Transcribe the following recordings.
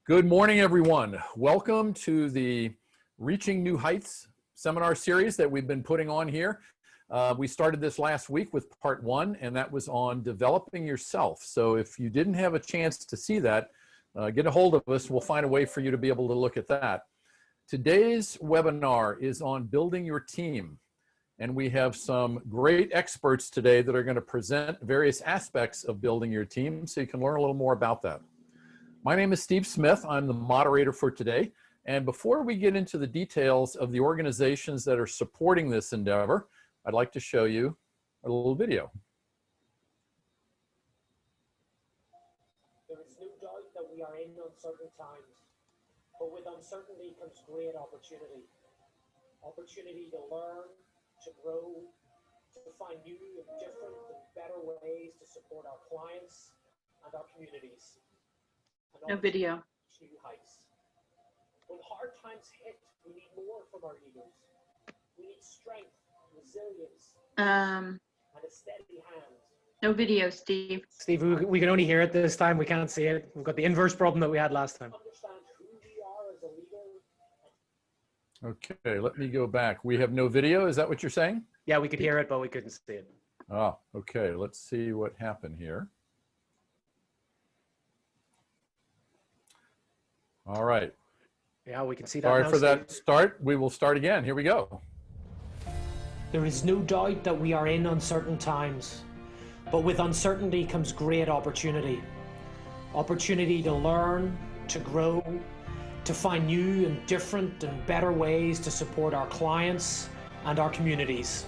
Good morning, everyone. Welcome to the Reaching New Heights seminar series that we've been putting on here. We started this last week with part one, and that was on developing yourself. So if you didn't have a chance to see that, get a hold of us. We'll find a way for you to be able to look at that. Today's webinar is on building your team. And we have some great experts today that are going to present various aspects of building your team so you can learn a little more about that. My name is Steve Smith. I'm the moderator for today. And before we get into the details of the organizations that are supporting this endeavor, I'd like to show you a little video. There is no doubt that we are in uncertain times, but with uncertainty comes great opportunity. Opportunity to learn, to grow, to find new and different and better ways to support our clients and our communities. No video. New heights. When hard times hit, we need more from our leaders. We need strength, resilience, and a steady hand. No video, Steve. Steve, we can only hear it this time. We can't see it. We've got the inverse problem that we had last time. Understand who we are as a leader. Okay, let me go back. We have no video. Is that what you're saying? Yeah, we could hear it, but we couldn't see it. Oh, okay. Let's see what happened here. All right. Yeah, we can see that. Sorry for that start. We will start again. Here we go. There is no doubt that we are in uncertain times, but with uncertainty comes great opportunity. Opportunity to learn, to grow, to find new and different and better ways to support our clients and our communities.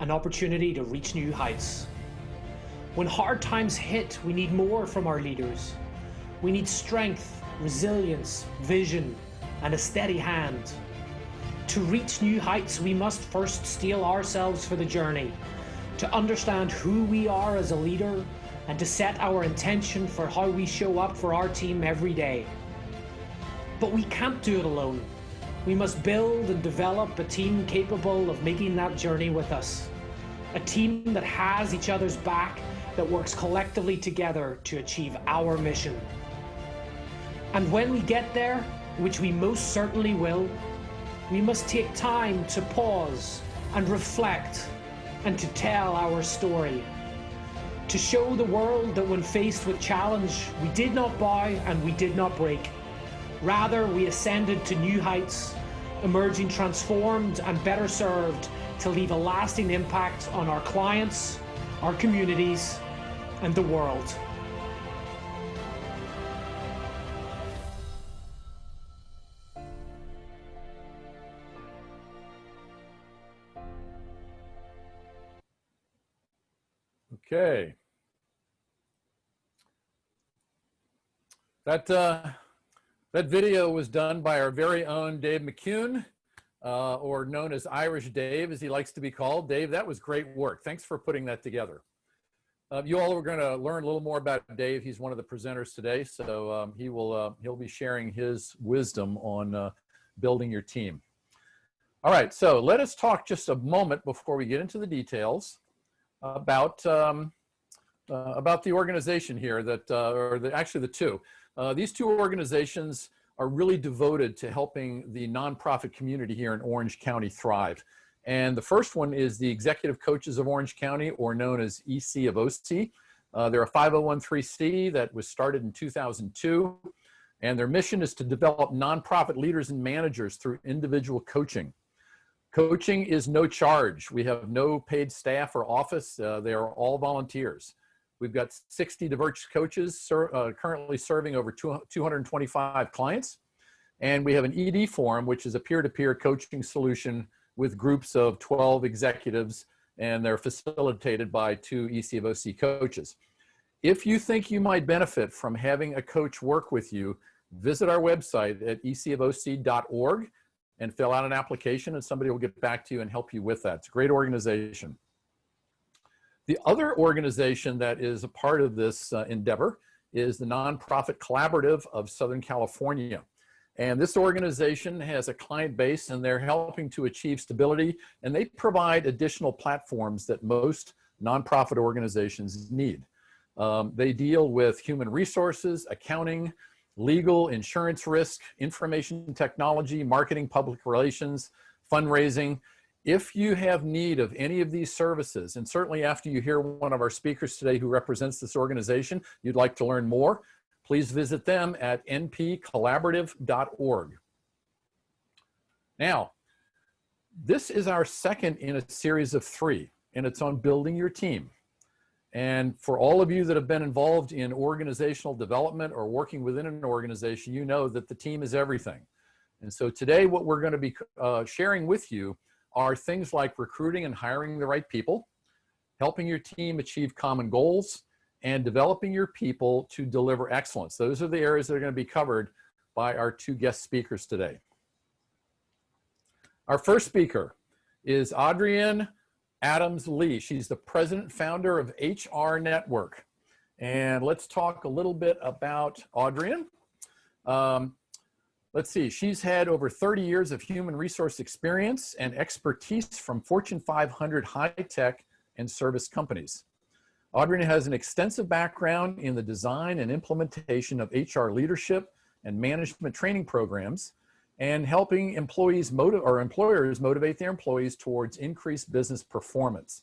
An opportunity to reach new heights. When hard times hit, we need more from our leaders. We need strength, resilience, vision, and a steady hand. To reach new heights, we must first steel ourselves for the journey, to understand who we are as a leader, and to set our intention for how we show up for our team every day. But we can't do it alone. We must build and develop a team capable of making that journey with us. A team that has each other's back, that works collectively together to achieve our mission. And when we get there, which we most certainly will, we must take time to pause and reflect and to tell our story. To show the world that when faced with challenge, we did not bow and we did not break. Rather, we ascended to new heights, emerging transformed and better served to leave a lasting impact on our clients, our communities, and the world. Okay. That video was done by our very own Dave McKeown, or known as Irish Dave, as he likes to be called. Dave, that was great work. Thanks for putting that together. You all are going to learn a little more about Dave. He's one of the presenters today, so he'll be sharing his wisdom on building your team. All right, so let us talk just a moment before we get into the details about the organization here that, actually the two. These two organizations are really devoted to helping the nonprofit community here in Orange County thrive. And the first one is the Executive Coaches of Orange County, or known as ECofOC. They're a 501(c) that was started in 2002. And their mission is to develop nonprofit leaders and managers through individual coaching. Coaching is no charge. We have no paid staff or office. They are all volunteers. We've got 60 diverse coaches currently serving over 225 clients. And we have an ED forum, which is a peer-to-peer coaching solution with groups of 12 executives, and they're facilitated by 2 ECofOC coaches. If you think you might benefit from having a coach work with you, visit our website at ecofoc.org and fill out an application, and somebody will get back to you and help you with that. It's a great organization. The other organization that is a part of this endeavor is the Nonprofit Collaborative of Southern California. And this organization has a client base, and they're helping to achieve stability, and they provide additional platforms that most nonprofit organizations need. They deal with human resources, accounting, legal, insurance risk, information technology, marketing, public relations, fundraising. If you have need of any of these services, and certainly after you hear one of our speakers today who represents this organization, you'd like to learn more, please visit them at npcollaborative.org. Now, this is our second in a series of 3, and it's on building your team. And for all of you that have been involved in organizational development or working within an organization, you know that the team is everything. And so today what we're going to be sharing with you are things like recruiting and hiring the right people, helping your team achieve common goals, and developing your people to deliver excellence. Those are the areas that are going to be covered by our 2 guest speakers today. Our first speaker is Audrianne Adams-Lee. She's the president and founder of HR Network. And let's talk a little bit about Audrianne. Let's see, she's had over 30 years of human resource experience and expertise from Fortune 500 high-tech and service companies. Audrianne has an extensive background in the design and implementation of HR leadership and management training programs, and helping employers motivate their employees towards increased business performance.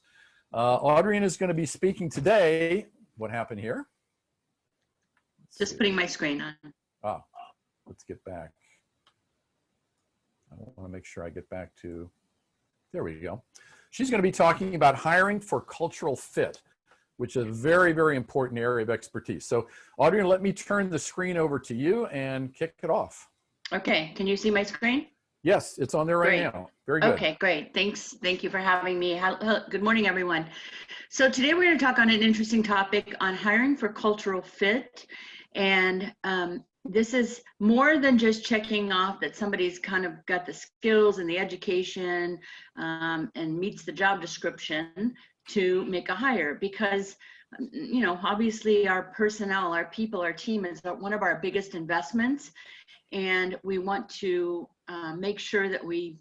Audrianne is going to be speaking today. What happened here? Just putting my screen on. Ah, let's get back. I want to make sure I get back to, there we go. She's going to be talking about hiring for cultural fit, which is a very, very important area of expertise. So Audrianne, let me turn the screen over to you and kick it off. Okay, can you see my screen? Yes, it's on there right now. Very good. Okay, great. Thanks. Thank you for having me. Good morning, everyone. So today we're going to talk on an interesting topic on hiring for cultural fit. And this is more than just checking off that somebody's kind of got the skills and the education and meets the job description to make a hire, because you know, obviously our personnel, our people, our team is one of our biggest investments, and we want to make sure that we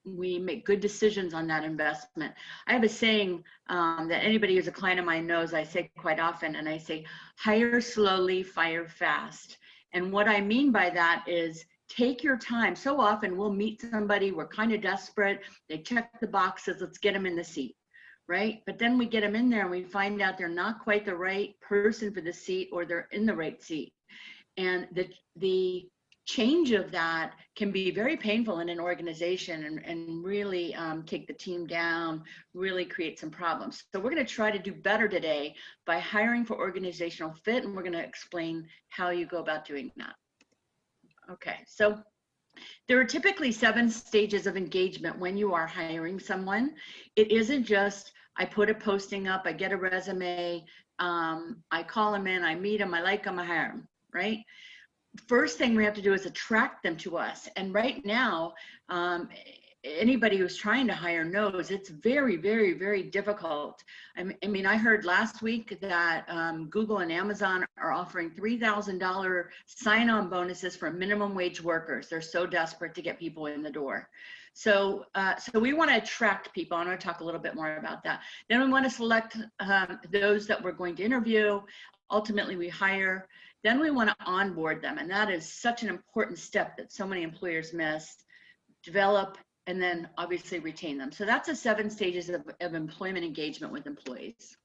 make good decisions on that investment. I have a saying that anybody who's a client of mine knows I say quite often, and I say, hire slowly, fire fast. And what I mean by that is take your time. So often we'll meet somebody, we're kind of desperate, they check the boxes, let's get them in the seat, right? But then we get them in there and we find out they're not quite the right person for the seat, or they're in the right seat. And the change of that can be very painful in an organization and really take the team down, really create some problems. So we're going to try to do better today by hiring for organizational fit, and we're going to explain how you go about doing that. Okay, so there are typically 7 stages of engagement when you are hiring someone. It isn't just, I put a posting up, I get a resume, I call them in, I meet them, I like them, I hire them, right? First thing we have to do is attract them to us. And right now, anybody who's trying to hire knows it's very, very, very difficult. I mean, I heard last week that Google and Amazon are offering $3,000 sign-on bonuses for minimum wage workers. They're so desperate to get people in the door. So, so we want to attract people. I'm going to talk a little bit more about that. Then we want to select those that we're going to interview. Ultimately, we hire. Then we want to onboard them, and that is such an important step that so many employers miss. Develop, and then obviously retain them. So that's the 7 stages of employment engagement with employees.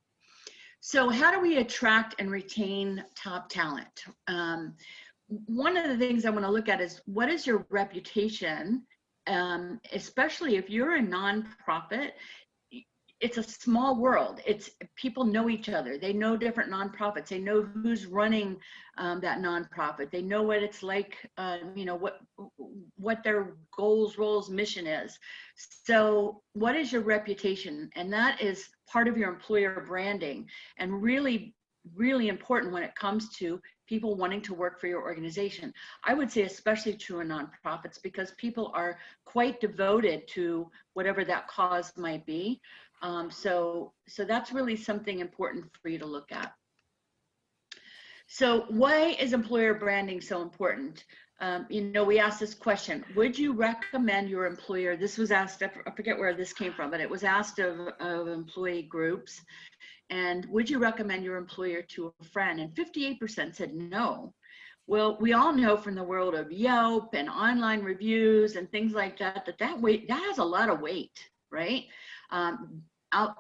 So how do we attract and retain top talent? One of the things I want to look at is, what is your reputation? Especially if you're a nonprofit, it's a small world. It's people know each other. They know different nonprofits. They know who's running that nonprofit. They know what it's like, you know, what their goals, roles, mission is. So what is your reputation? And that is part of your employer branding, and really, really important when it comes to people wanting to work for your organization. I would say especially true in nonprofits, because people are quite devoted to whatever that cause might be. So that's really something important for you to look at. So why is employer branding so important? You know, we asked this question, would you recommend your employer? This was asked, I forget where this came from, but it was asked of employee groups. And would you recommend your employer to a friend? And 58% said no. Well, we all know from the world of Yelp and online reviews and things like that, that has a lot of weight, right? Out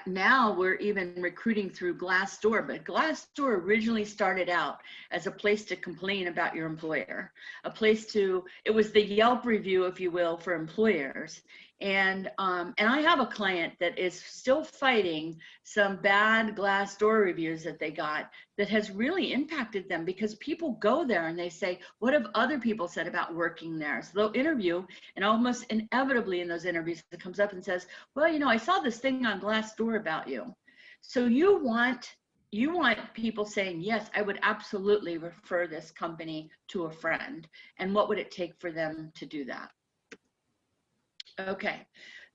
now we're even recruiting through Glassdoor, but Glassdoor originally started out as a place to complain about your employer, it was the Yelp review, if you will, for employers. And I have a client that is still fighting some bad Glassdoor reviews that they got that has really impacted them, because people go there and they say, what have other people said about working there? So they'll interview, and almost inevitably in those interviews it comes up and says, well, you know, I saw this thing on Glassdoor about you. So you want people saying, yes, I would absolutely refer this company to a friend. And what would it take for them to do that? Okay.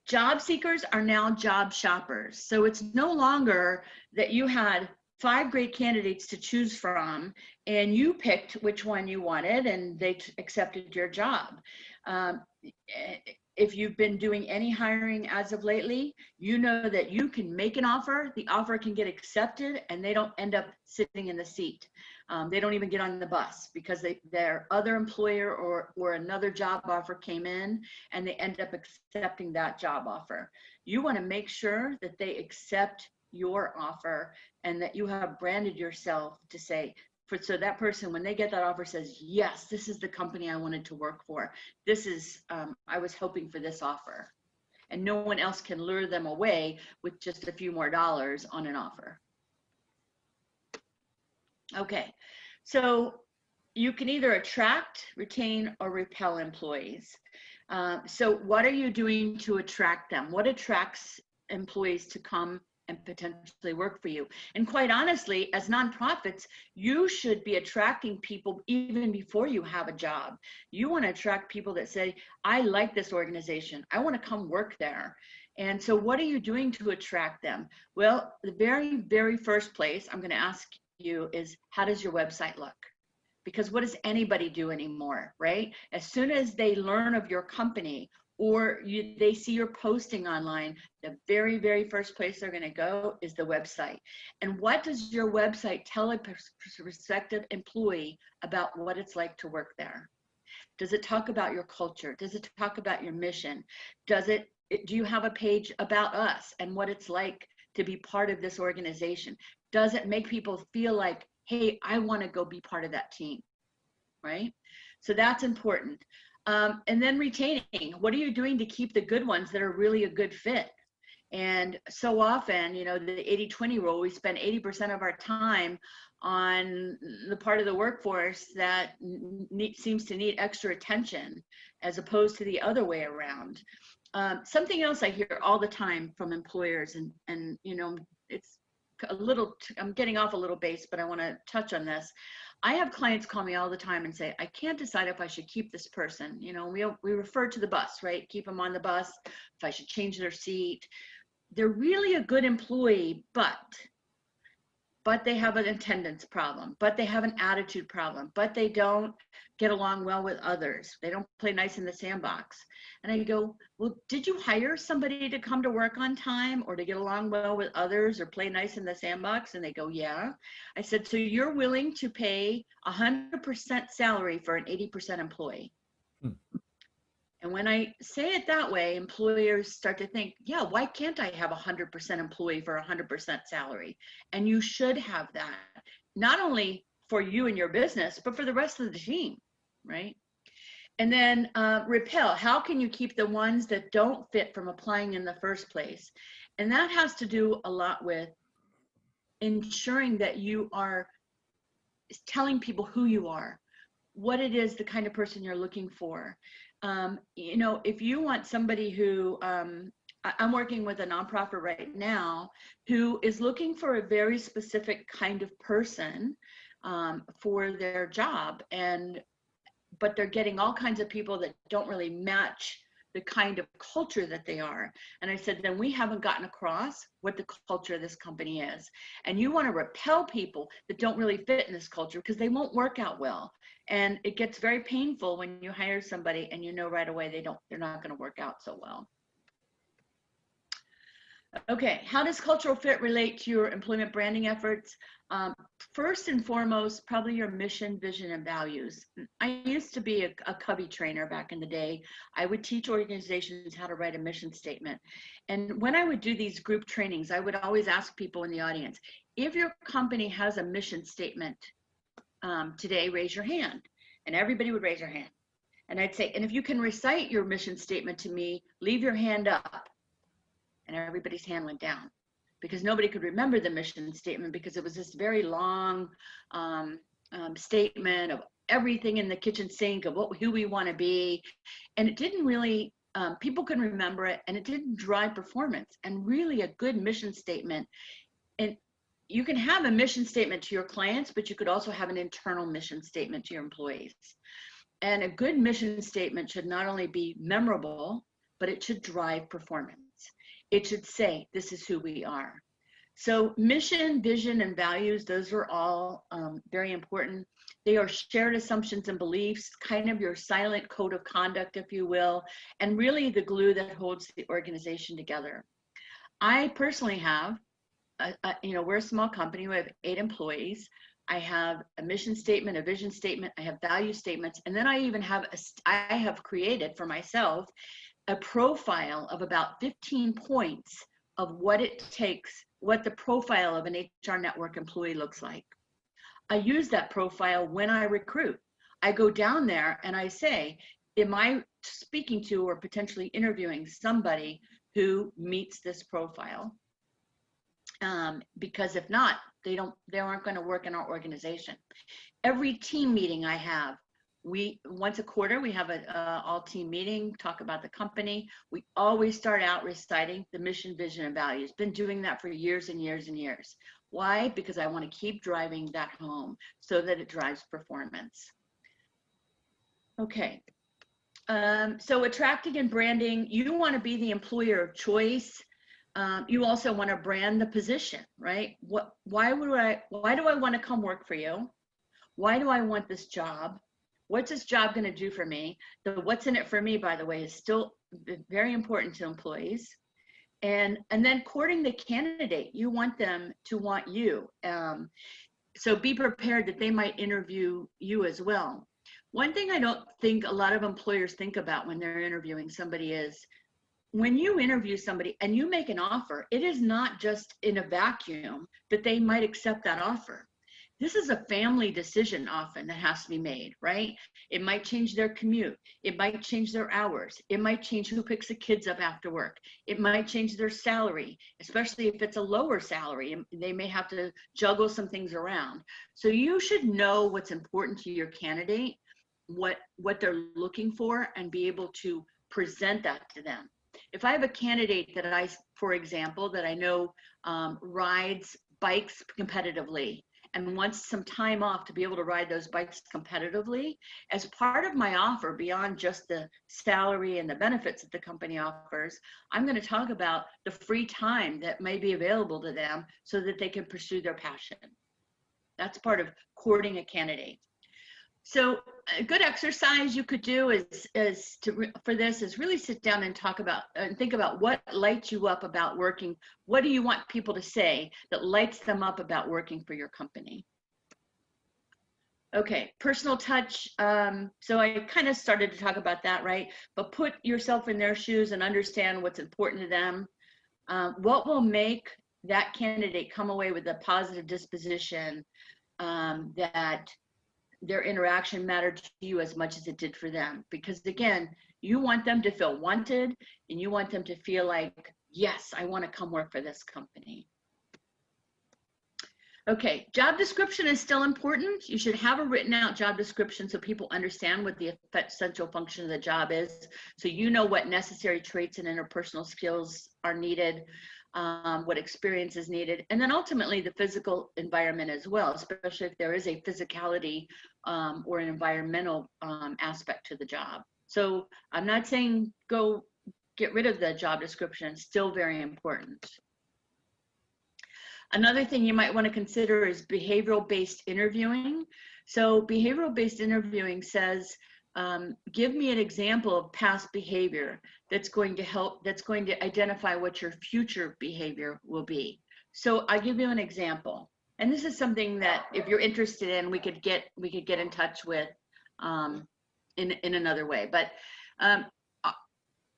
Job seekers are now job shoppers. So it's no longer that you had 5 great candidates to choose from and you picked which one you wanted and they accepted your job. If you've been doing any hiring as of lately, you know that you can make an offer, the offer can get accepted, and they don't end up sitting in the seat. They don't even get on the bus because their other employer or another job offer came in and they end up accepting that job offer. You want to make sure that they accept your offer and that you have branded yourself to say, so that person, when they get that offer, says, yes, this is the company I wanted to work for. This is, I was hoping for this offer. And no one else can lure them away with just a few more dollars on an offer. Okay, so you can either attract, retain, or repel employees. So what are you doing to attract them? What attracts employees to come and potentially work for you? And quite honestly, as nonprofits, you should be attracting people even before you have a job. You want to attract people that say, I like this organization, I want to come work there. And so what are you doing to attract them? Well, the very, very first place I'm going to ask you is, how does your website look? Because what does anybody do anymore, right? As soon as they learn of your company or they see your posting online, the very, very first place they're going to go is the website. And what does your website tell a prospective employee about what it's like to work there? Does it talk about your culture? Does it talk about your mission? Do you have a page about us and what it's like to be part of this organization? Does it make people feel like, hey, I want to go be part of that team, right? So that's important. And then retaining, what are you doing to keep the good ones that are really a good fit? And so often, you know, the 80-20 rule, we spend 80% of our time on the part of the workforce that seems to need extra attention as opposed to the other way around. Something else I hear all the time from employers, and you know, it's a little, I'm getting off a little base, but I want to touch on this. I have clients call me all the time and say, I can't decide if I should keep this person. You know, we refer to the bus, right? Keep them on the bus, if I should change their seat. They're really a good employee, but they have an attendance problem, but they have an attitude problem, but they don't get along well with others. They don't play nice in the sandbox. And I go, well, did you hire somebody to come to work on time or to get along well with others or play nice in the sandbox? And they go, yeah. I said, so you're willing to pay 100% salary for an 80% employee? And when I say it that way, employers start to think, yeah, why can't I have 100% employee for 100% salary? And you should have that, not only for you and your business, but for the rest of the team, right? And then repel, how can you keep the ones that don't fit from applying in the first place? And that has to do a lot with ensuring that you are telling people who you are, what it is, the kind of person you're looking for. You know, if you want somebody who, I'm working with a nonprofit right now who is looking for a very specific kind of person for their job, but they're getting all kinds of people that don't really match the kind of culture that they are. And I said, then we haven't gotten across what the culture of this company is. And you want to repel people that don't really fit in this culture because they won't work out well. And it gets very painful when you hire somebody and you know right away they're not going to work out so well. Okay, how does cultural fit relate to your employment branding efforts? First and foremost, probably your mission, vision, and values. I used to be a Covey trainer back in the day. I would teach organizations how to write a mission statement. And when I would do these group trainings, I would always ask people in the audience, if your company has a mission statement today, raise your hand. And everybody would raise their hand. And I'd say, and if you can recite your mission statement to me, leave your hand up. And everybody's hand went down because nobody could remember the mission statement because it was this very long statement of everything in the kitchen sink of who we want to be. And it didn't really, people couldn't remember it, and it didn't drive performance. And really a good mission statement, and you can have a mission statement to your clients, but you could also have an internal mission statement to your employees. And a good mission statement should not only be memorable, but it should drive performance. It should say, this is who we are. So mission, vision, and values, those are all very important. They are shared assumptions and beliefs, kind of your silent code of conduct, if you will, and really the glue that holds the organization together. I personally have, we're a small company, we have 8 employees. I have a mission statement, a vision statement, I have value statements, and then I even have, I have created for myself a profile of about 15 points of what it takes, what the profile of an HR network employee looks like. I use that profile when I recruit. I go down there and I say, am I speaking to or potentially interviewing somebody who meets this profile? Because if not, they aren't going to work in our organization. Every team meeting I have, once a quarter, we have an all-team meeting, talk about the company. We always start out reciting the mission, vision, and values. Been doing that for years and years and years. Why? Because I want to keep driving that home so that it drives performance. Okay. So attracting and branding, you want to be the employer of choice. You also want to brand the position, right? Why do I want to come work for you? Why do I want this job? What's this job going to do for me? The what's in it for me, by the way, is still very important to employees. And then courting the candidate, you want them to want you. So be prepared that they might interview you as well. One thing I don't think a lot of employers think about when they're interviewing somebody is, when you interview somebody and you make an offer, it is not just in a vacuum that they might accept that offer. This is a family decision often that has to be made, right? It might change their commute. It might change their hours. It might change who picks the kids up after work. It might change their salary, especially if it's a lower salary. They may have to juggle some things around. So you should know what's important to your candidate, what they're looking for, and be able to present that to them. If I have a candidate that for example, that I know rides bikes competitively, and wants some time off to be able to ride those bikes competitively, as part of my offer, beyond just the salary and the benefits that the company offers, I'm going to talk about the free time that may be available to them so that they can pursue their passion. That's part of courting a candidate. So a good exercise you could do for this is really sit down and talk about and think about what lights you up about working. What do you want people to say that lights them up about working for your company? Okay, personal touch. So I kind of started to talk about that, right? But put yourself in their shoes and understand what's important to them. What will make that candidate come away with a positive disposition, that their interaction mattered to you as much as it did for them? Because again, you want them to feel wanted, and you want them to feel like, yes, I want to come work for this company. Okay, job description is still important. You should have a written out job description so people understand what the essential function of the job is. So you know what necessary traits and interpersonal skills are needed, what experience is needed, and then ultimately the physical environment as well, especially if there is a physicality or an environmental aspect to the job. So I'm not saying go get rid of the job description, it's still very important. Another thing you might want to consider is behavioral-based interviewing. So behavioral-based interviewing says, Give me an example of past behavior that's going to help, that's going to identify what your future behavior will be. So I'll give you an example. And this is something that if you're interested in, we could get in touch with in another way. But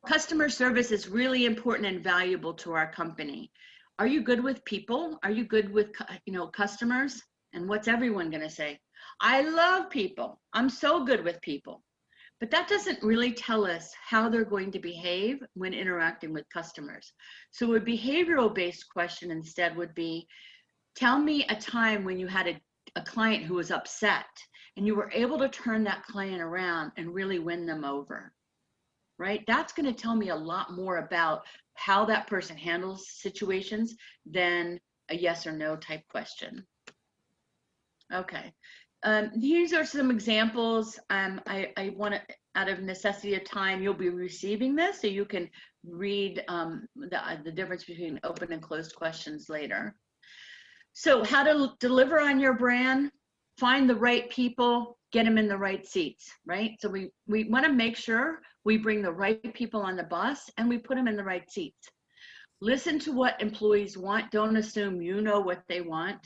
customer service is really important and valuable to our company. Are you good with people? Are you good with, customers? And what's everyone going to say? I love people. I'm so good with people. But that doesn't really tell us how they're going to behave when interacting with customers. So a behavioral-based question instead would be, tell me a time when you had a client who was upset and you were able to turn that client around and really win them over, right? That's going to tell me a lot more about how that person handles situations than a yes or no type question. Okay. These are some examples. I want to, out of necessity of time, you'll be receiving this so you can read the difference between open and closed questions later. So how to deliver on your brand, find the right people, get them in the right seats, right? So we want to make sure we bring the right people on the bus and we put them in the right seats. Listen to what employees want. Don't assume you know what they want.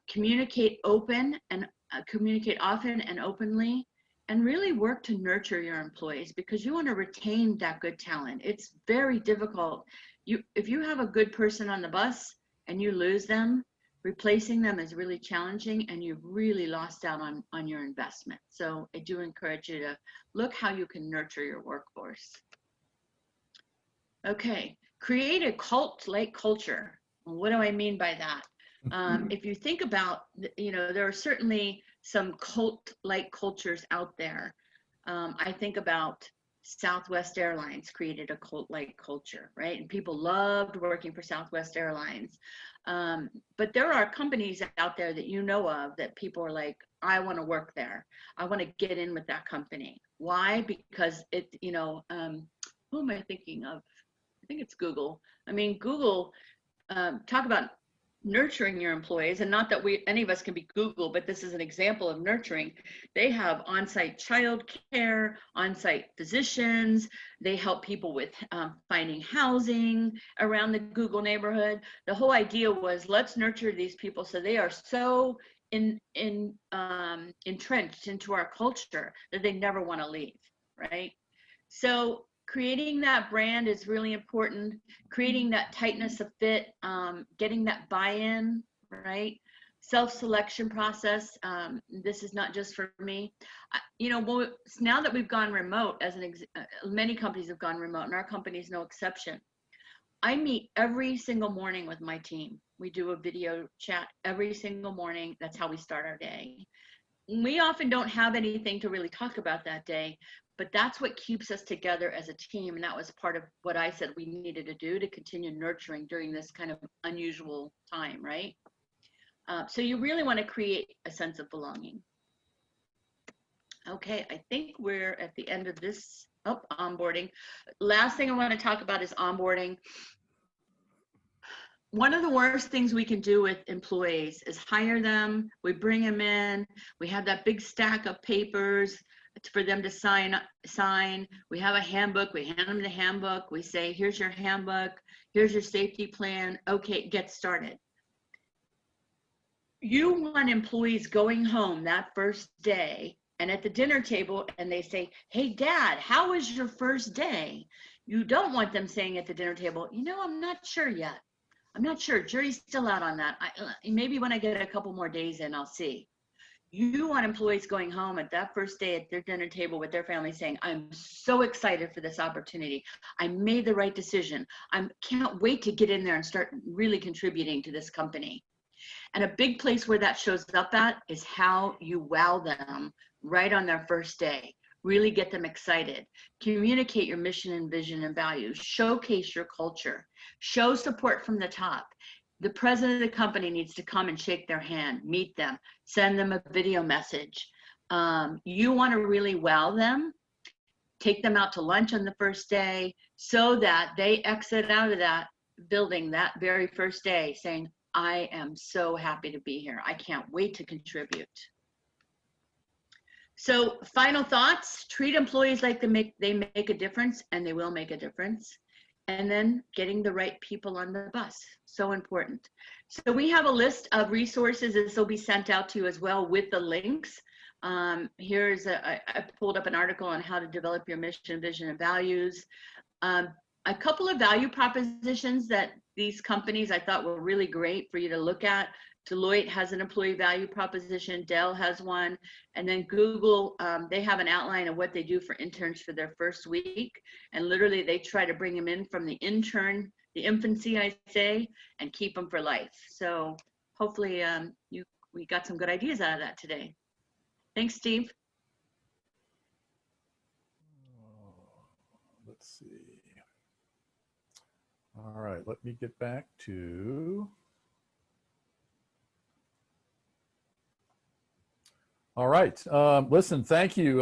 Communicate often and openly, and really work to nurture your employees because you want to retain that good talent. It's very difficult. If you have a good person on the bus and you lose them, replacing them is really challenging and you've really lost out on your investment. So I do encourage you to look how you can nurture your workforce. Okay, create a cult-like culture. Well, what do I mean by that? If you think about, there are certainly some cult-like cultures out there. I think about Southwest Airlines created a cult-like culture, right? And people loved working for Southwest Airlines. But there are companies out there that you know of that people are like, I want to work there. I want to get in with that company. Why? Because it, who am I thinking of? I think it's Google. I mean, Google, talk about nurturing your employees, and not that any of us can be Google, but this is an example of nurturing. They have on-site child care, on-site physicians. They help people with finding housing around the Google neighborhood. The whole idea was, let's nurture these people so they are so entrenched into our culture that they never want to leave, right? So creating that brand is really important. Creating that tightness of fit, getting that buy-in, right? Self-selection process. This is not just for me. Now that we've gone remote, many companies have gone remote, and our company is no exception. I meet every single morning with my team. We do a video chat every single morning. That's how we start our day. We often don't have anything to really talk about that day, but that's what keeps us together as a team. And that was part of what I said we needed to do to continue nurturing during this kind of unusual time, right? So you really want to create a sense of belonging. Okay, I think we're at the end of this. Oh, onboarding. Last thing I want to talk about is onboarding. One of the worst things we can do with employees is hire them, we bring them in, we have that big stack of papers for them to sign. We have a handbook, we hand them the handbook, we say, here's your handbook, here's your safety plan, okay, get started. You want employees going home that first day and at the dinner table and they say, hey Dad, how was your first day? You don't want them saying at the dinner table, I'm not sure yet. I'm not sure, jury's still out on that. Maybe when I get a couple more days in, I'll see. You want employees going home at that first day at their dinner table with their family saying, I'm so excited for this opportunity. I made the right decision. I can't wait to get in there and start really contributing to this company. And a big place where that shows up at is how you wow them right on their first day. Really get them excited. Communicate your mission and vision and values. Showcase your culture. Show support from the top. The president of the company needs to come and shake their hand, meet them, send them a video message. You want to really wow them. Take them out to lunch on the first day so that they exit out of that building that very first day saying, I am so happy to be here. I can't wait to contribute. So final thoughts, treat employees like they make a difference, and they will make a difference. And then getting the right people on the bus, so important. So we have a list of resources. This will be sent out to you as well with the links. I pulled up an article on how to develop your mission, vision, and values. A couple of value propositions that these companies I thought were really great for you to look at. Deloitte has an employee value proposition, Dell has one, and then Google, they have an outline of what they do for interns for their first week. And literally they try to bring them in from the infancy, I say, and keep them for life. So hopefully we got some good ideas out of that today. Thanks, Steve. Let's see. All right, let me get back to. All right, listen, thank you,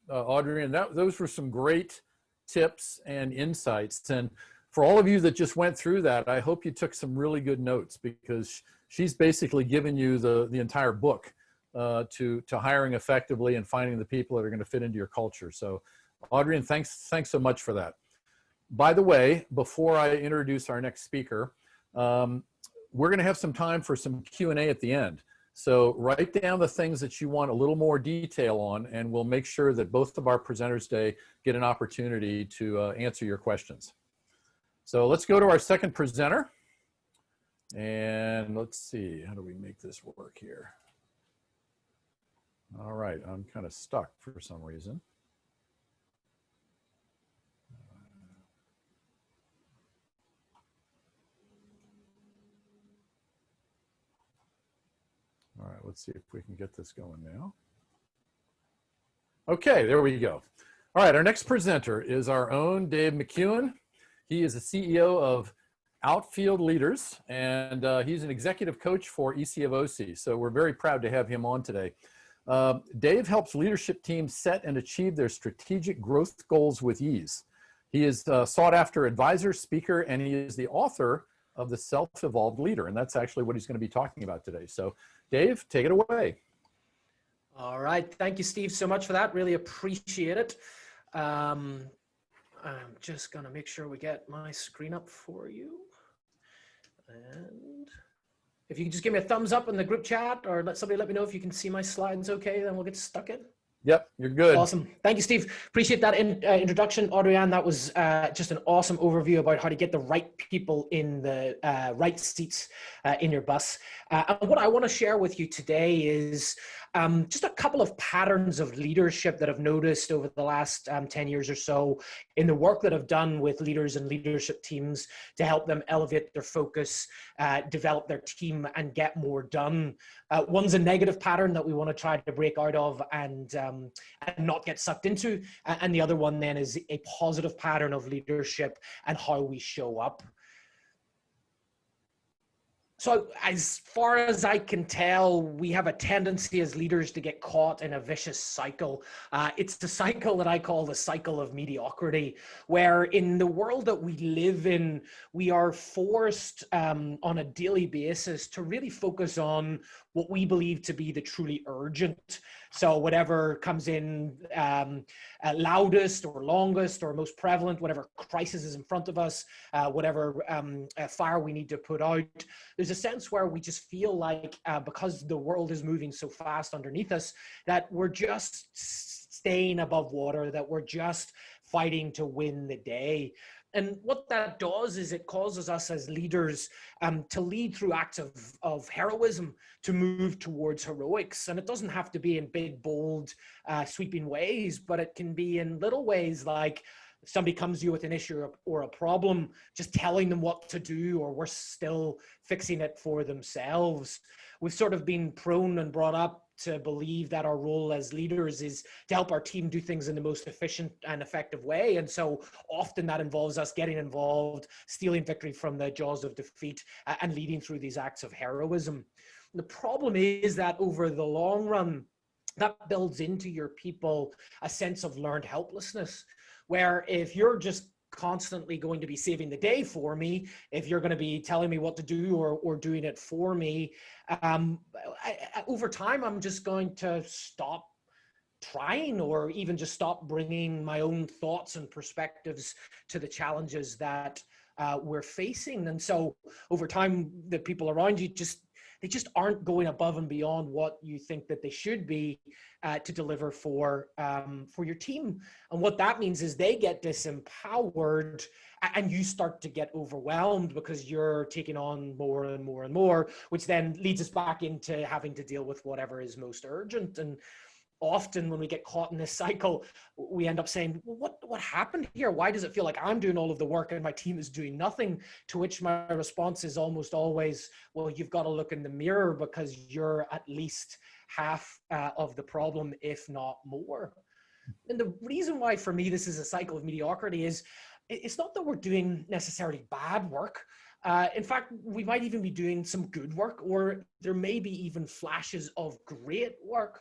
Audrianne. Those were some great tips and insights. And for all of you that just went through that, I hope you took some really good notes, because she's basically given you the entire book to hiring effectively and finding the people that are going to fit into your culture. So Audrianne, thanks so much for that. By the way, before I introduce our next speaker, we're going to have some time for some Q&A at the end. So write down the things that you want a little more detail on, and we'll make sure that both of our presenters today get an opportunity to answer your questions. So let's go to our second presenter. And let's see, how do we make this work here? All right, I'm kind of stuck for some reason. All right, let's see if we can get this going now. Okay, there we go. All right, our next presenter is our own Dave McKeown. He is the CEO of Outfield Leaders, and he's an executive coach for ECofOC. So we're very proud to have him on today. Dave helps leadership teams set and achieve their strategic growth goals with ease. He is a sought-after advisor, speaker, and he is the author of The Self-Evolved Leader, and that's actually what he's going to be talking about today. So Dave, take it away. All right. Thank you, Steve, so much for that. Really appreciate it. I'm just going to make sure we get my screen up for you. And if you can just give me a thumbs up in the group chat, or somebody let me know if you can see my slides okay, then we'll get stuck in. Yep, you're good. Awesome. Thank you, Steve. Appreciate that introduction, Audrianne. That was just an awesome overview about how to get the right people in the right seats in your bus. And what I want to share with you today is just a couple of patterns of leadership that I've noticed over the last 10 years or so in the work that I've done with leaders and leadership teams to help them elevate their focus, develop their team, and get more done. One's a negative pattern that we want to try to break out of and not get sucked into. And the other one then is a positive pattern of leadership and how we show up. So as far as I can tell, we have a tendency as leaders to get caught in a vicious cycle. It's the cycle that I call the cycle of mediocrity, where in the world that we live in, we are forced on a daily basis to really focus on what we believe to be the truly urgent. So whatever comes in loudest or longest or most prevalent, whatever crisis is in front of us, whatever fire we need to put out, there's a sense where we just feel like because the world is moving so fast underneath us, that we're just staying above water, that we're just fighting to win the day. And what that does is it causes us as leaders to lead through acts of heroism, to move towards heroics. And it doesn't have to be in big, bold, sweeping ways, but it can be in little ways, like if somebody comes to you with an issue or a problem, just telling them what to do, or we're still fixing it for themselves. We've sort of been prone and brought up to believe that our role as leaders is to help our team do things in the most efficient and effective way. And so often that involves us getting involved, stealing victory from the jaws of defeat, and leading through these acts of heroism. The problem is that over the long run, that builds into your people a sense of learned helplessness, where if you're just constantly going to be saving the day for me, if you're going to be telling me what to do or doing it for me, over time, I'm just going to stop trying, or even just stop bringing my own thoughts and perspectives to the challenges that we're facing. And so over time, the people around you they just aren't going above and beyond what you think that they should be to deliver for your team. And what that means is they get disempowered, and you start to get overwhelmed because you're taking on more and more and more, which then leads us back into having to deal with whatever is most urgent. And often when we get caught in this cycle, we end up saying, well, what happened here? Why does it feel like I'm doing all of the work and my team is doing nothing? To which my response is almost always, well, you've got to look in the mirror, because you're at least half of the problem, if not more. And the reason why for me this is a cycle of mediocrity is it's not that we're doing necessarily bad work. In fact, we might even be doing some good work, or there may be even flashes of great work.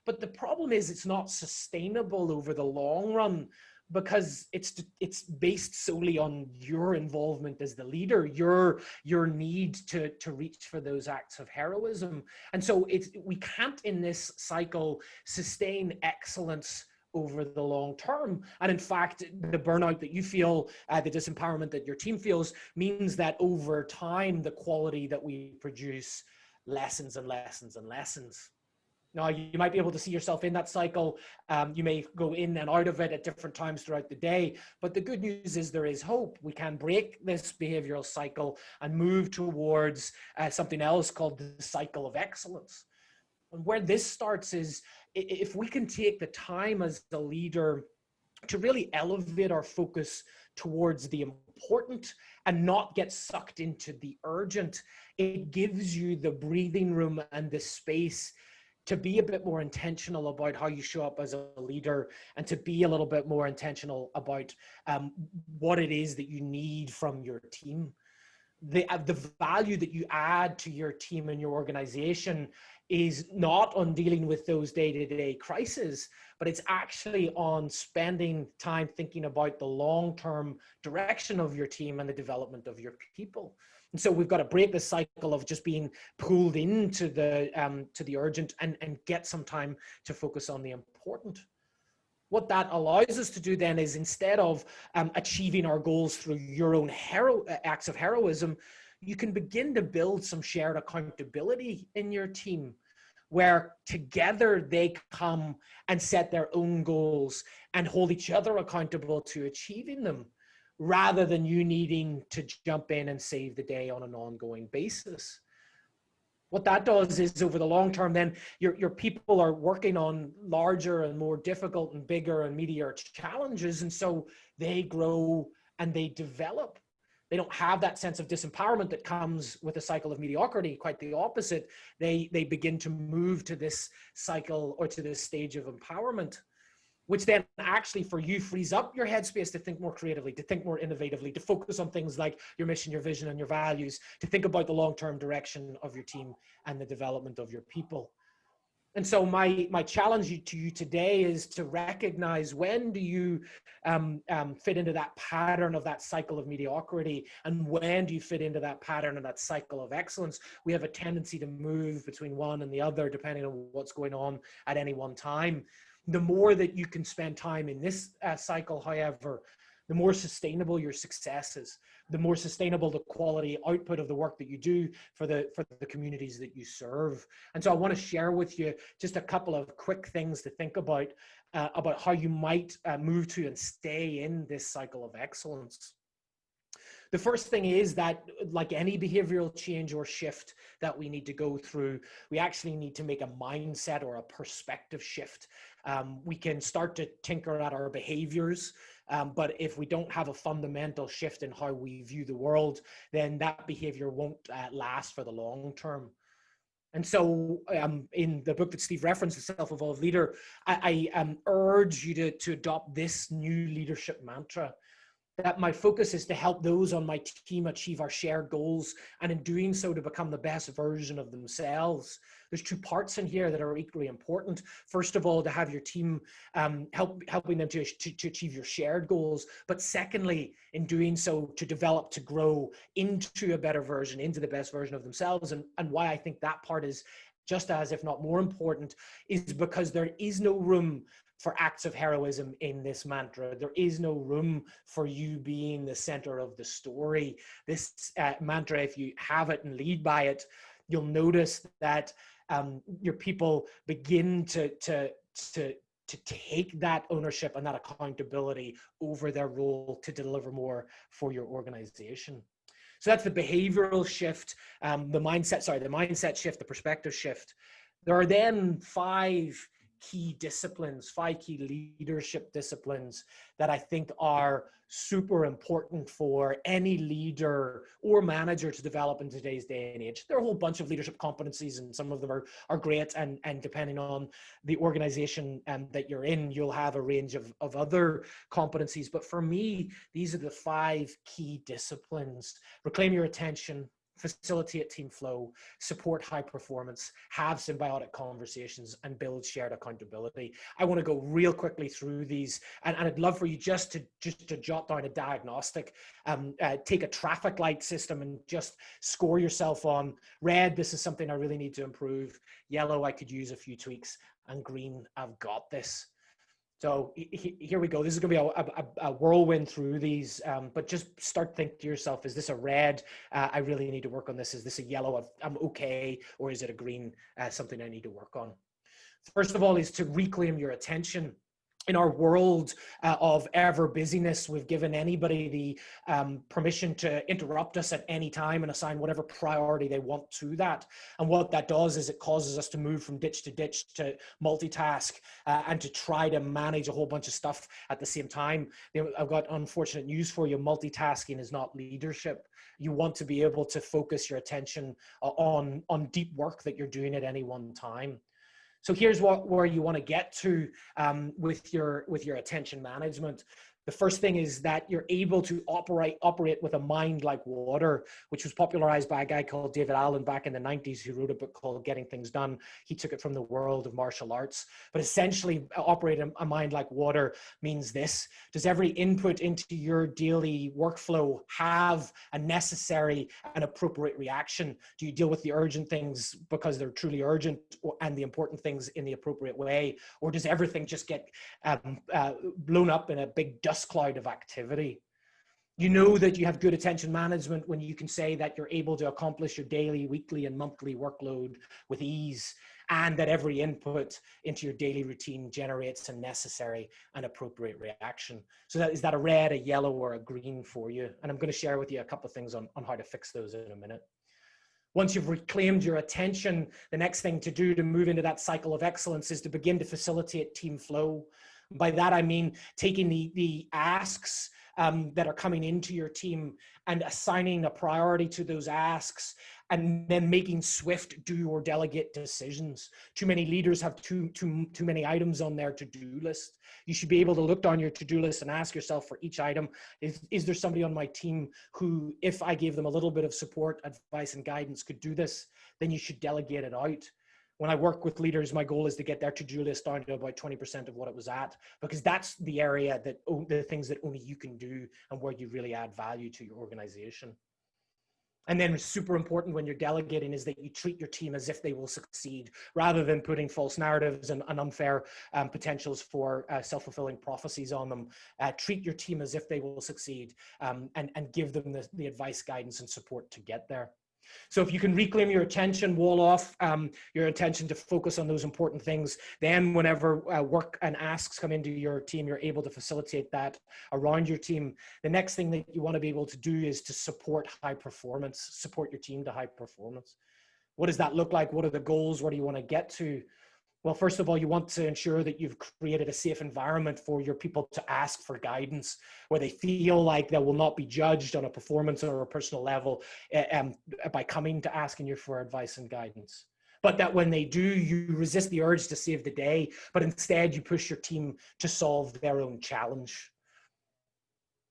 But the problem is it's not sustainable over the long run, because it's based solely on your involvement as the leader, your need to reach for those acts of heroism. And so we can't in this cycle sustain excellence over the long term. And in fact, the burnout that you feel, the disempowerment that your team feels, means that over time, the quality that we produce lessens and lessens and lessens. Now, you might be able to see yourself in that cycle. You may go in and out of it at different times throughout the day. But the good news is there is hope. We can break this behavioral cycle and move towards something else called the cycle of excellence. And where this starts is if we can take the time as the leader to really elevate our focus towards the important and not get sucked into the urgent, it gives you the breathing room and the space to be a bit more intentional about how you show up as a leader, and to be a little bit more intentional about what it is that you need from your team. The value that you add to your team and your organization is not on dealing with those day-to-day crises, but it's actually on spending time thinking about the long-term direction of your team and the development of your people. And so we've got to break the cycle of just being pulled into the urgent and get some time to focus on the important. What that allows us to do then is, instead of achieving our goals through your own acts of heroism, you can begin to build some shared accountability in your team, where together they come and set their own goals and hold each other accountable to achieving them, rather than you needing to jump in and save the day on an ongoing basis. What that does is, over the long term, then your people are working on larger and more difficult and bigger and meatier challenges. And so they grow and they develop. They don't have that sense of disempowerment that comes with a cycle of mediocrity. Quite the opposite. They begin to move to this cycle, or to this stage of empowerment, which then actually for you frees up your headspace to think more creatively, to think more innovatively, to focus on things like your mission, your vision, and your values, to think about the long-term direction of your team and the development of your people. And so my challenge to you today is to recognize, when do you fit into that pattern of that cycle of mediocrity, and when do you fit into that pattern of that cycle of excellence? We have a tendency to move between one and the other depending on what's going on at any one time. The more that you can spend time in this cycle, however, the more sustainable your success is, the more sustainable the quality output of the work that you do for the communities that you serve. And so I want to share with you just a couple of quick things to think about how you might move to and stay in this cycle of excellence. The first thing is that, like any behavioral change or shift that we need to go through, we actually need to make a mindset or a perspective shift. We can start to tinker at our behaviors, but if we don't have a fundamental shift in how we view the world, then that behavior won't last for the long term. And so in the book that Steve referenced, The Self-Evolved Leader, I urge you to adopt this new leadership mantra, that my focus is to help those on my team achieve our shared goals, and in doing so to become the best version of themselves. There's two parts in here that are equally important. First of all, to have your team helping them to achieve your shared goals. But secondly, in doing so, to develop, to grow into a better version, into the best version of themselves. And why I think that part is just as, if not more important, is because there is no room for acts of heroism in this mantra. There is no room for you being the center of the story. This mantra, if you have it and lead by it, you'll notice that your people begin to take that ownership and that accountability over their role to deliver more for your organization. So that's the behavioral shift, the mindset shift, the perspective shift. There are then 5 key disciplines, 5 key leadership disciplines that I think are super important for any leader or manager to develop in today's day and age. There are a whole bunch of leadership competencies, and some of them are great, and depending on the organization that you're in, you'll have a range of other competencies. But for me, these are the 5 key disciplines: reclaim your attention, facilitate team flow, support high performance, have symbiotic conversations, and build shared accountability. I want to go real quickly through these, and I'd love for you just to jot down a diagnostic, take a traffic light system and just score yourself on: red, this is something I really need to improve; yellow, I could use a few tweaks; and green, I've got this. So here we go. This is going to be a whirlwind through these, but just start thinking to yourself: is this a red? I really need to work on this. Is this a yellow? I'm okay. Or is it a green? Something I need to work on. First of all is to reclaim your attention. In our world of ever busyness, we've given anybody the permission to interrupt us at any time and assign whatever priority they want to that. And what that does is it causes us to move from ditch to ditch, to multitask, and to try to manage a whole bunch of stuff at the same time. I've got unfortunate news for you: multitasking is not leadership. You want to be able to focus your attention on deep work that you're doing at any one time. So here's where you want to get to with your attention management. The first thing is that you're able to operate with a mind like water, which was popularized by a guy called David Allen back in the 90s, who wrote a book called Getting Things Done. He took it from the world of martial arts. But essentially, operating a mind like water means this: does every input into your daily workflow have a necessary and appropriate reaction? Do you deal with the urgent things because they're truly urgent, and the important things in the appropriate way? Or does everything just get blown up in a big dust cloud of activity? You know that you have good attention management when you can say that you're able to accomplish your daily, weekly, and monthly workload with ease, and that every input into your daily routine generates a necessary and appropriate reaction. So is that a red, a yellow, or a green for you? And I'm going to share with you a couple of things on how to fix those in a minute. Once you've reclaimed your attention, the next thing to do to move into that cycle of excellence is to begin to facilitate team flow. By that, I mean taking the asks that are coming into your team and assigning a priority to those asks, and then making swift do or delegate decisions. Too many leaders have too many items on their to-do list. You should be able to look down your to-do list and ask yourself for each item: is there somebody on my team who, if I gave them a little bit of support, advice, and guidance, could do this? Then you should delegate it out. When I work with leaders, my goal is to get their to-do list down to about 20% of what it was at, because that's the area that the things that only you can do and where you really add value to your organization. And then super important when you're delegating is that you treat your team as if they will succeed, rather than putting false narratives and unfair potentials for self-fulfilling prophecies on them. Treat your team as if they will succeed, and give them the advice, guidance, and support to get there. So if you can reclaim your attention, wall off your attention to focus on those important things, then whenever work and asks come into your team, you're able to facilitate that around your team. The next thing that you want to be able to do is to support high performance, support your team to high performance. What does that look like? What are the goals? Where do you want to get to? Well, first of all, you want to ensure that you've created a safe environment for your people to ask for guidance, where they feel like they will not be judged on a performance or a personal level by coming to asking you for advice and guidance. But that when they do, you resist the urge to save the day, but instead you push your team to solve their own challenge.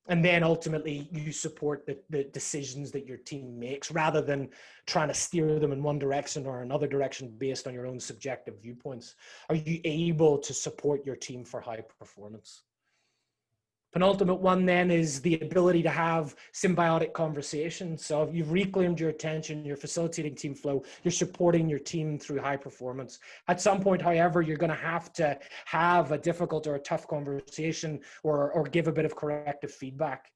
And then ultimately you support the decisions that your team makes, rather than trying to steer them in one direction or another direction based on your own subjective viewpoints. Are you able to support your team for high performance? Penultimate one then is the ability to have symbiotic conversations. So if you've reclaimed your attention, you're facilitating team flow, you're supporting your team through high performance. At some point, however, you're going to have a difficult or a tough conversation or give a bit of corrective feedback.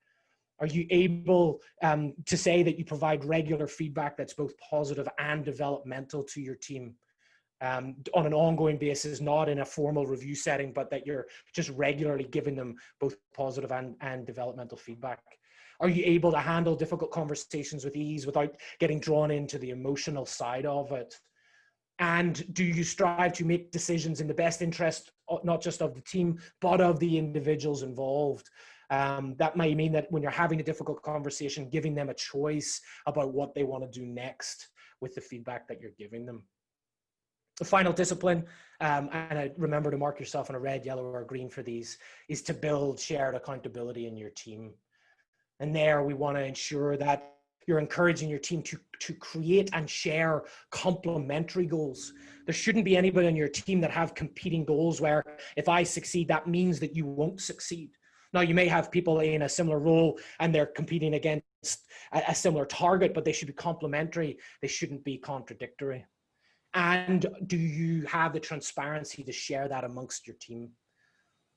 Are you able to say that you provide regular feedback that's both positive and developmental to your team? On an ongoing basis, not in a formal review setting, but that you're just regularly giving them both positive and developmental feedback? Are you able to handle difficult conversations with ease without getting drawn into the emotional side of it? And do you strive to make decisions in the best interest, not just of the team, but of the individuals involved? That might mean that when you're having a difficult conversation, giving them a choice about what they want to do next with the feedback that you're giving them. The final discipline, and I remember to mark yourself on a red, yellow, or green for these, is to build shared accountability in your team. And there we want to ensure that you're encouraging your team to create and share complementary goals. There shouldn't be anybody on your team that have competing goals where if I succeed, that means that you won't succeed. Now, you may have people in a similar role and they're competing against a similar target, but they should be complementary. They shouldn't be contradictory. And do you have the transparency to share that amongst your team?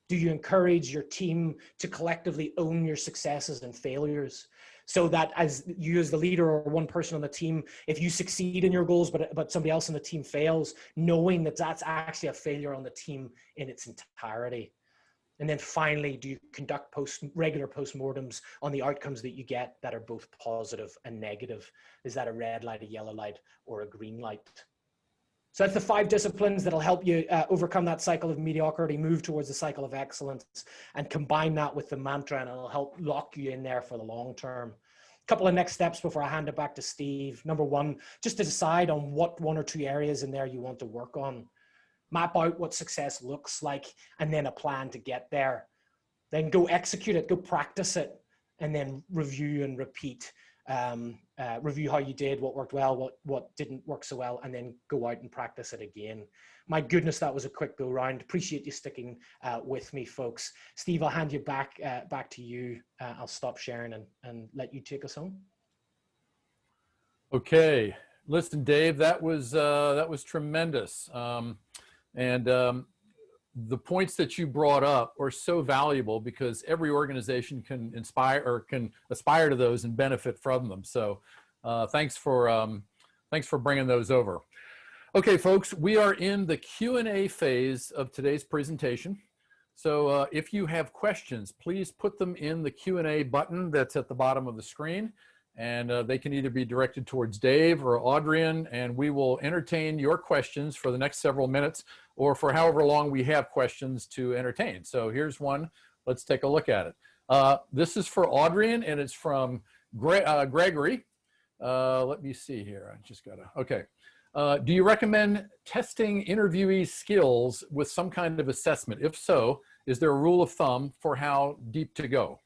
Do you encourage your team to collectively own your successes and failures so that as you as the leader or one person on the team, if you succeed in your goals, but somebody else on the team fails, knowing that that's actually a failure on the team in its entirety? And then finally, do you conduct regular postmortems on the outcomes that you get that are both positive and negative? Is that a red light, a yellow light, or a green light? So that's the 5 disciplines that'll help you overcome that cycle of mediocrity, move towards the cycle of excellence, and combine that with the mantra, and it'll help lock you in there for the long term. A couple of next steps before I hand it back to Steve. Number 1, just to decide on what 1 or 2 areas in there you want to work on. Map out what success looks like, and then a plan to get there. Then go execute it, go practice it, and then review and repeat. Review how you did, what worked well, what didn't work so well, and then go out and practice it again. My goodness, that was a quick go round. Appreciate you sticking with me, folks. Steve, I'll hand you back to you. I'll stop sharing and let you take us home. Okay, listen, Dave, that was tremendous. The points that you brought up are so valuable because every organization can inspire or can aspire to those and benefit from them. So thanks for bringing those over. Okay, folks, we are in the Q&A phase of today's presentation. So if you have questions, please put them in the Q&A button that's at the bottom of the screen. And they can either be directed towards Dave or Audrianne, and we will entertain your questions for the next several minutes or for however long we have questions to entertain. So here's one. Let's take a look at it. This is for Audrianne, and it's from Gregory. Let me see here. I just got to, okay. Do you recommend testing interviewees' skills with some kind of assessment? If so, is there a rule of thumb for how deep to go?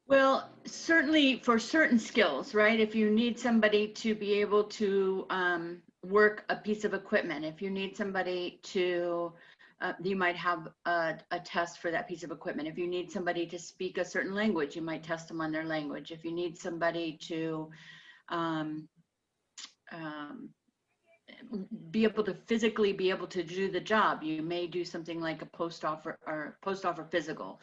Well, certainly for certain skills, right? If you need somebody to be able to work a piece of equipment, if you need somebody to, you might have a test for that piece of equipment. If you need somebody to speak a certain language, you might test them on their language. If you need somebody to be able to physically be able to do the job, you may do something like a post-offer physical.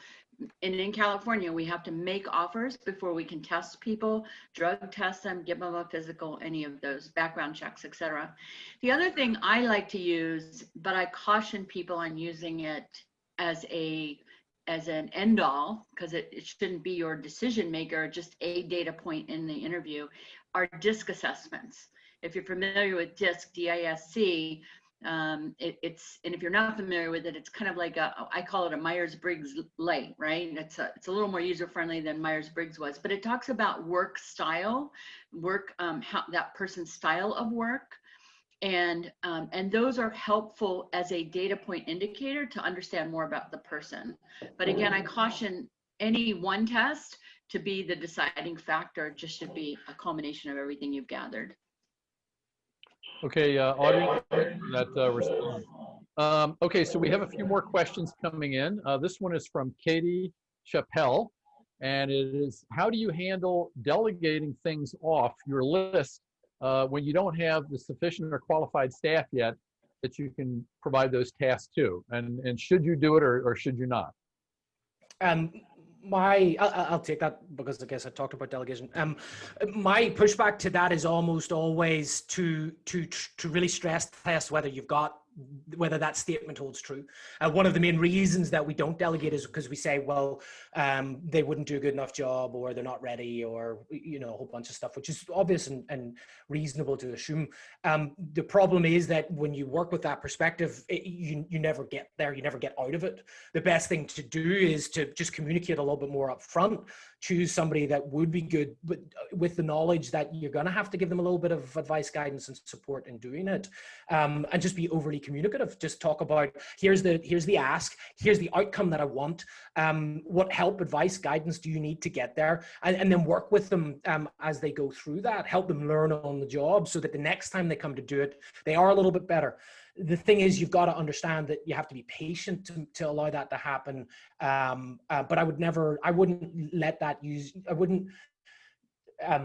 And in California, we have to make offers before we can test people, drug test them, give them a physical, any of those background checks, etc. The other thing I like to use, but I caution people on using it as an end all, because it shouldn't be your decision maker, just a data point in the interview, are DISC assessments. If you're familiar with DISC, D-I-S-C, and if you're not familiar with it, it's kind of like I call it a Myers-Briggs light, right? It's a little more user-friendly than Myers-Briggs was, but it talks about work style, how that person's style of work, and those are helpful as a data point indicator to understand more about the person. But again, I caution any one test to be the deciding factor. It just should be a culmination of everything you've gathered. Okay, Audrey, that response. Okay, so we have a few more questions coming in. This one is from Katie Chappelle, and it is, how do you handle delegating things off your list when you don't have the sufficient or qualified staff yet that you can provide those tasks to? And should you do it or should you not? I'll take that because I guess I talked about delegation. My pushback to that is almost always to really stress test whether that statement holds true. One of the main reasons that we don't delegate is because we say, well, they wouldn't do a good enough job, or they're not ready, or a whole bunch of stuff, which is obvious and reasonable to assume. The problem is that when you work with that perspective, you never get there, you never get out of it. The best thing to do is to just communicate a little bit more up front. Choose somebody that would be good, but with the knowledge that you're going to have to give them a little bit of advice, guidance, and support in doing it, and just be overly communicative. Just talk about, here's the ask, here's the outcome that I want. What help, advice, guidance do you need to get there? And then work with them as they go through that. Help them learn on the job so that the next time they come to do it, they are a little bit better. The thing is, you've got to understand that you have to be patient to allow that to happen. But I wouldn't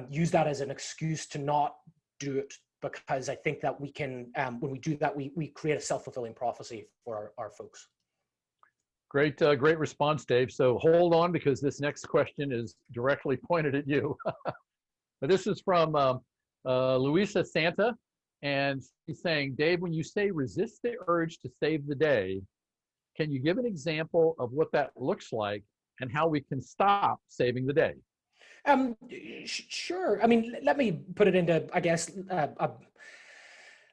use that as an excuse to not do it, because I think that we can, when we do that, we create a self-fulfilling prophecy for our folks. Great response, Dave. So hold on, because this next question is directly pointed at you. But this is from Luisa Santa. And he's saying, Dave, when you say resist the urge to save the day, can you give an example of what that looks like and how we can stop saving the day? Sure. I mean, let me put it into, I guess, a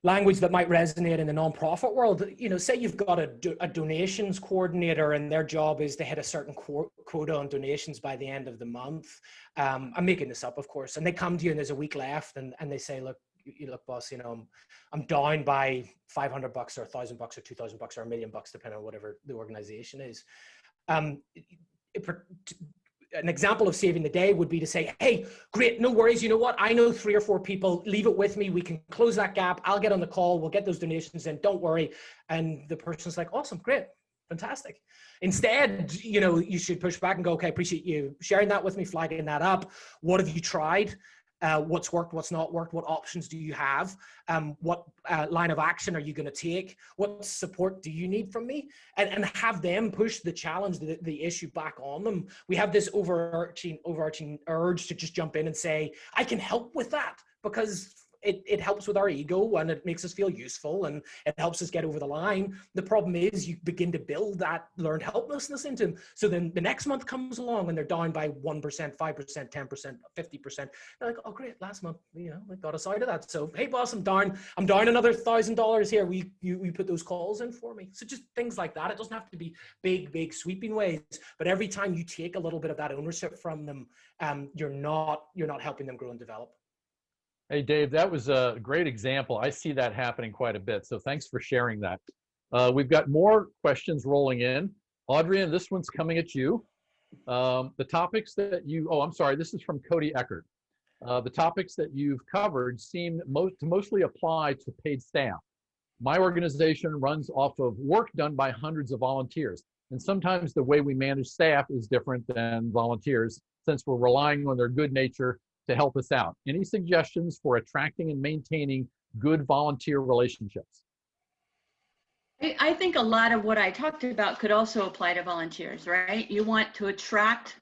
language that might resonate in the nonprofit world. Say you've got a donations coordinator, and their job is to hit a certain quota on donations by the end of the month. I'm making this up, of course. And they come to you and there's a week left, and they say, look, boss, I'm down by $500 or $1,000 or $2,000 or $1 million, depending on whatever the organization is. An example of saving the day would be to say, hey, great, no worries. You know what? I know 3 or 4 people. Leave it with me. We can close that gap. I'll get on the call. We'll get those donations in. Don't worry. And the person's like, awesome, great, fantastic. Instead, you should push back and go, okay, I appreciate you sharing that with me, flagging that up. What have you tried? What's worked, what's not worked, what options do you have? What line of action are you going to take? What support do you need from me? And have them push the challenge, the issue back on them. We have this overarching urge to just jump in and say, I can help with that, because it helps with our ego and it makes us feel useful and it helps us get over the line. The problem is you begin to build that learned helplessness into them. So then the next month comes along and they're down by 1%, 5%, 10%, 50%. They're like, oh great, last month, they got us out of that. So, hey boss, I'm down another $1,000 here. We put those calls in for me. So just things like that. It doesn't have to be big sweeping ways, but every time you take a little bit of that ownership from them, you're not helping them grow and develop. Hey, Dave, that was a great example. I see that happening quite a bit. So thanks for sharing that. We've got more questions rolling in. Audrianne, this one's coming at you. The topics that this is from Cody Eckert. The topics that you've covered seem to mostly apply to paid staff. My organization runs off of work done by hundreds of volunteers. And sometimes the way we manage staff is different than volunteers, since we're relying on their good nature to help us out. Any suggestions for attracting and maintaining good volunteer relationships? I think a lot of what I talked about could also apply to volunteers, right? You want to attract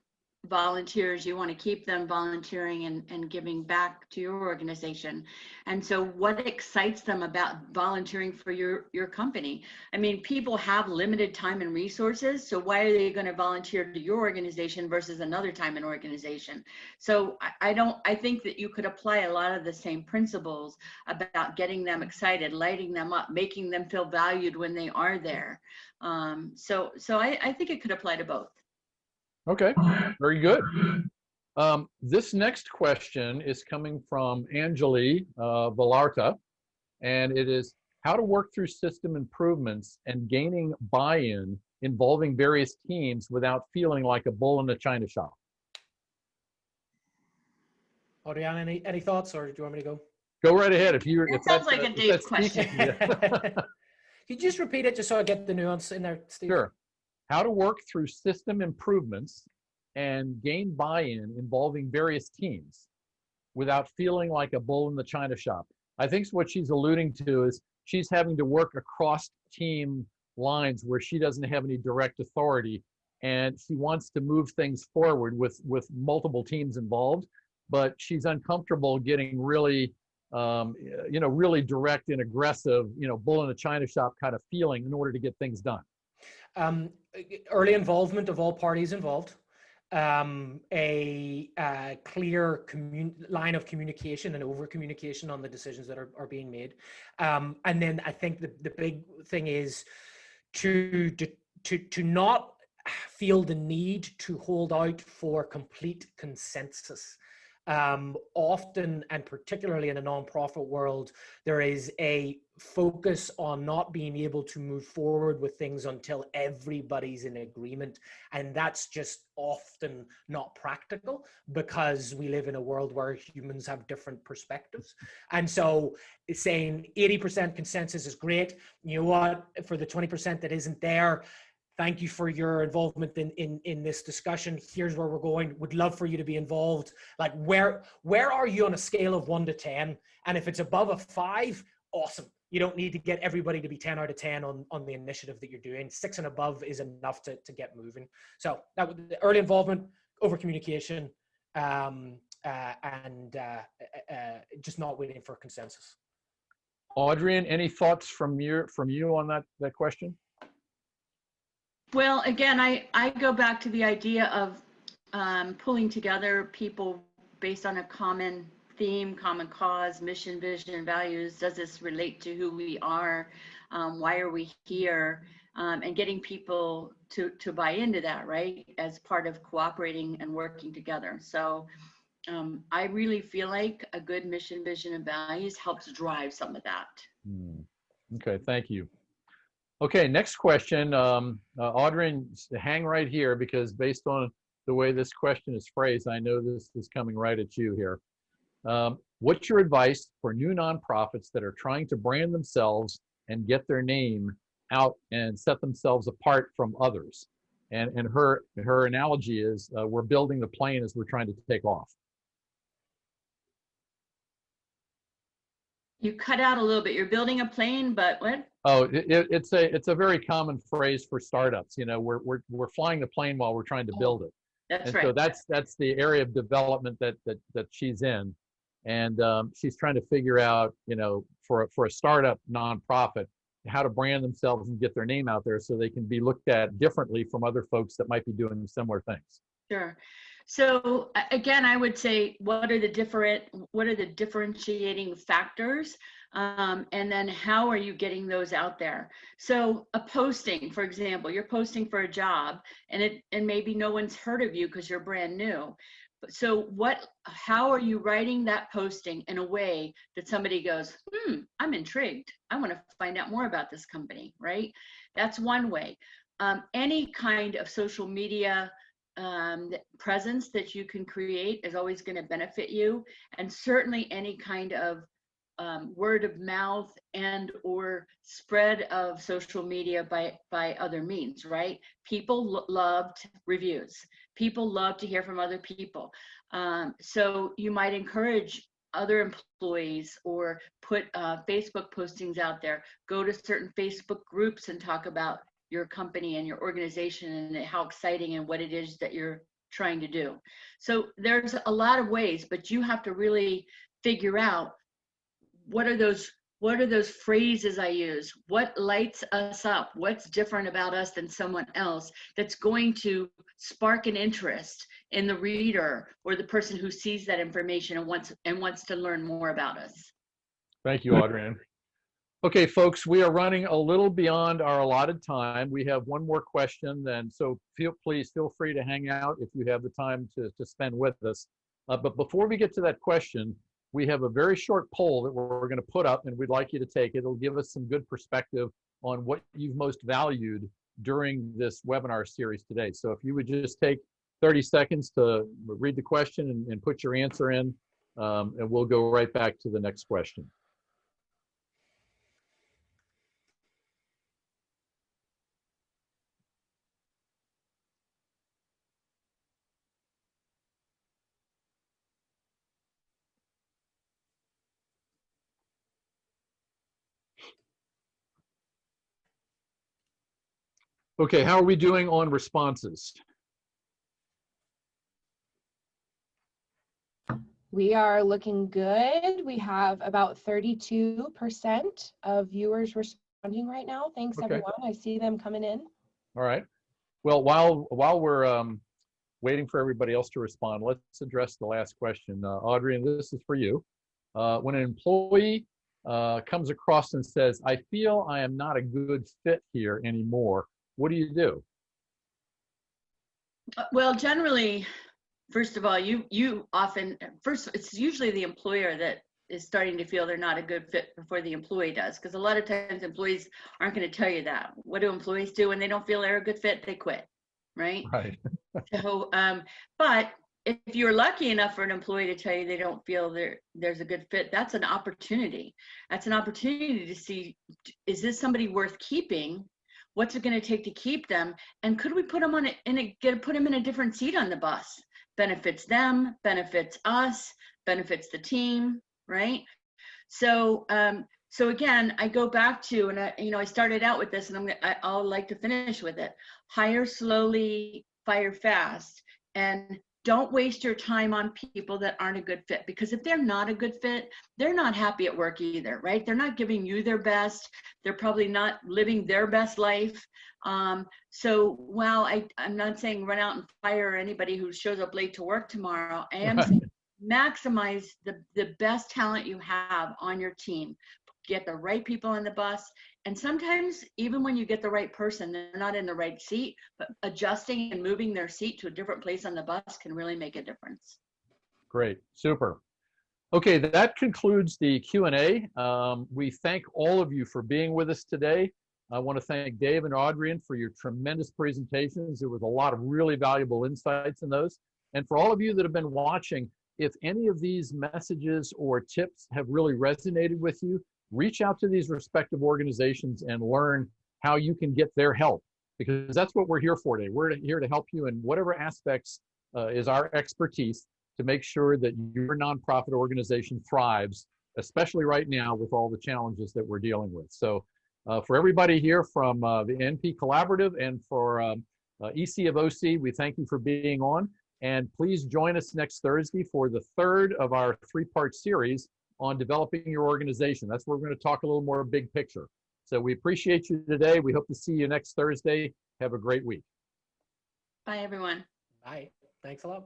volunteers, you want to keep them volunteering and giving back to your organization. And so what excites them about volunteering for your company? I mean, people have limited time and resources, so why are they going to volunteer to your organization versus another time and organization? So I think that you could apply a lot of the same principles about getting them excited, lighting them up, making them feel valued when they are there. So I think it could apply to both. Okay, very good. This next question is coming from Anjali Villarta, and it is how to work through system improvements and gaining buy-in involving various teams without feeling like a bull in a china shop. Audrianne, any thoughts, or do you want me to go? Go right ahead. If that sounds like a Dave question. Could you just repeat it just so I get the nuance in there, Steve? Sure. How to work through system improvements and gain buy-in involving various teams without feeling like a bull in the china shop. I think what she's alluding to is she's having to work across team lines where she doesn't have any direct authority, and she wants to move things forward with multiple teams involved, but she's uncomfortable getting really really direct and aggressive, bull in a china shop kind of feeling in order to get things done. Early involvement of all parties involved, a clear line of communication and over communication on the decisions that are being made. And then I think the big thing is to not feel the need to hold out for complete consensus. Often, and particularly in a nonprofit world, there is a focus on not being able to move forward with things until everybody's in agreement. And that's just often not practical because we live in a world where humans have different perspectives. And so saying 80% consensus is great. You know what, for the 20% that isn't there, thank you for your involvement in this discussion. Here's where we're going. Would love for you to be involved. Like where are you on a scale of 1 to 10? And if it's above a 5, awesome. You don't need to get everybody to be 10 out of 10 on the initiative that you're doing. 6 and above is enough to get moving. So that was the early involvement, over communication, and just not waiting for consensus. Audrianne, any thoughts from you on that question? Well, again, I go back to the idea of pulling together people based on a common theme, common cause, mission, vision, values. Does this relate to who we are? Why are we here? And getting people to buy into that, right? As part of cooperating and working together. So I really feel like a good mission, vision, and values helps drive some of that. Okay, thank you. Okay, next question. Audrianne, hang right here because based on the way this question is phrased, I know this is coming right at you here. What's your advice for new nonprofits that are trying to brand themselves and get their name out and set themselves apart from others? And her analogy is we're building the plane as we're trying to take off. You cut out a little bit. You're building a plane, but what? Oh, it's a very common phrase for startups. We're flying the plane while we're trying to build it. That's right. So that's the area of development that she's in, and she's trying to figure out, for a startup nonprofit, how to brand themselves and get their name out there so they can be looked at differently from other folks that might be doing similar things. Sure. So again, I would say, what are the differentiating factors? And then how are you getting those out there? So a posting, for example, you're posting for a job and maybe no one's heard of you because you're brand new. So how are you writing that posting in a way that somebody goes, I'm intrigued. I want to find out more about this company, right? That's one way. Any kind of social media presence that you can create is always going to benefit you, and certainly any kind of word of mouth and or spread of social media by other means, right? People loved reviews. People love to hear from other people. So you might encourage other employees or put Facebook postings out there. Go to certain Facebook groups and talk about your company and your organization and how exciting and what it is that you're trying to do. So there's a lot of ways, but you have to really figure out what are those phrases I use? What lights us up? What's different about us than someone else that's going to spark an interest in the reader or the person who sees that information and wants to learn more about us? Thank you, Audrianne. Okay, folks, we are running a little beyond our allotted time. We have one more question, and so please feel free to hang out if you have the time to spend with us. But before we get to that question, we have a very short poll that we're going to put up, and we'd like you to take it. It'll give us some good perspective on what you've most valued during this webinar series today. So if you would just take 30 seconds to read the question and put your answer in, and we'll go right back to the next question. Okay, how are we doing on responses? We are looking good. We have about 32% of viewers responding right now. Thanks, Okay. everyone. I see them coming in. All right. Well, while we're waiting for everybody else to respond, let's address the last question. Audrianne, this is for you. When an employee comes across and says, I feel I am not a good fit here anymore, what do you do? Well, generally, first of all, you often, first, it's usually the employer that is starting to feel they're not a good fit before the employee does. Because a lot of times employees aren't going to tell you that. What do employees do when they don't feel they're a good fit? They quit, right? Right. So, but if you're lucky enough for an employee to tell you they don't feel there's a good fit, that's an opportunity. That's an opportunity to see, is this somebody worth keeping? What's it going to take to keep them? And could we put them on put them in a different seat on the bus? Benefits them, benefits us, benefits the team, right? So, so again, I go back to, and I started out with this, and I'll like to finish with it. Hire slowly, fire fast, and don't waste your time on people that aren't a good fit, because if they're not a good fit, they're not happy at work either, right? They're not giving you their best. They're probably not living their best life. So while I'm not saying run out and fire anybody who shows up late to work tomorrow, I am saying maximize the best talent you have on your team. Get the right people on the bus. And sometimes even when you get the right person, they're not in the right seat, but adjusting and moving their seat to a different place on the bus can really make a difference. Great, super. Okay, that concludes the Q&A. We thank all of you for being with us today. I want to thank Dave and Audrianne for your tremendous presentations. There was a lot of really valuable insights in those. And for all of you that have been watching, if any of these messages or tips have really resonated with you, reach out to these respective organizations and learn how you can get their help, because that's what we're here for today. We're here to help you in whatever aspects is our expertise to make sure that your nonprofit organization thrives, especially right now with all the challenges that we're dealing with. So for everybody here from the NP Collaborative and for ECofOC, we thank you for being on. And please join us next Thursday for the third of our three-part series on developing your organization. That's where we're going to talk a little more big picture. So we appreciate you today. We hope to see you next Thursday. Have a great week. Bye, everyone. Bye. Thanks a lot.